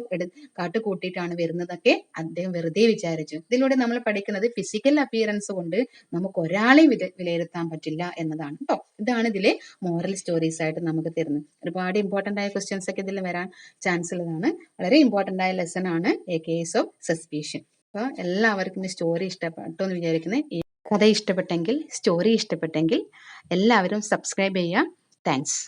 കാട്ടുകൂട്ടിയിട്ടാണ് വരുന്നതൊക്കെ അദ്ദേഹം വെറുതെ വിചാരിച്ചു. ഇതിലൂടെ നമ്മൾ പഠിക്കുന്നത് ഫിസിക്കൽ അപ്പിയറൻസ് കൊണ്ട് നമുക്ക് ഒരാളെ വിലയിരുത്താൻ പറ്റില്ല എന്നതാണ് കേട്ടോ. ഇതാണ് ഇതിലെ മോറൽ സ്റ്റോറീസ് ആയിട്ട് നമുക്ക് തരുന്നത്. ഒരുപാട് ഇമ്പോർട്ടന്റ് ആയ ക്വസ്റ്റ്യൻസ് ഒക്കെ ഇതിൽ വരാൻ ചാൻസ് ഉള്ളതാണ്. വളരെ ഇമ്പോർട്ടന്റ് ആയ ലെസൺ ആണ് എ കേസ് ഓഫ് സസ്പീഷൻ. അപ്പോൾ എല്ലാവർക്കും ഈ സ്റ്റോറി ഇഷ്ടപ്പെട്ടു എന്ന് വിചാരിക്കുന്നത്. ഈ കഥ ഇഷ്ടപ്പെട്ടെങ്കിൽ, സ്റ്റോറി ഇഷ്ടപ്പെട്ടെങ്കിൽ എല്ലാവരും സബ്സ്ക്രൈബ് ചെയ്യുക. താങ്ക്സ്.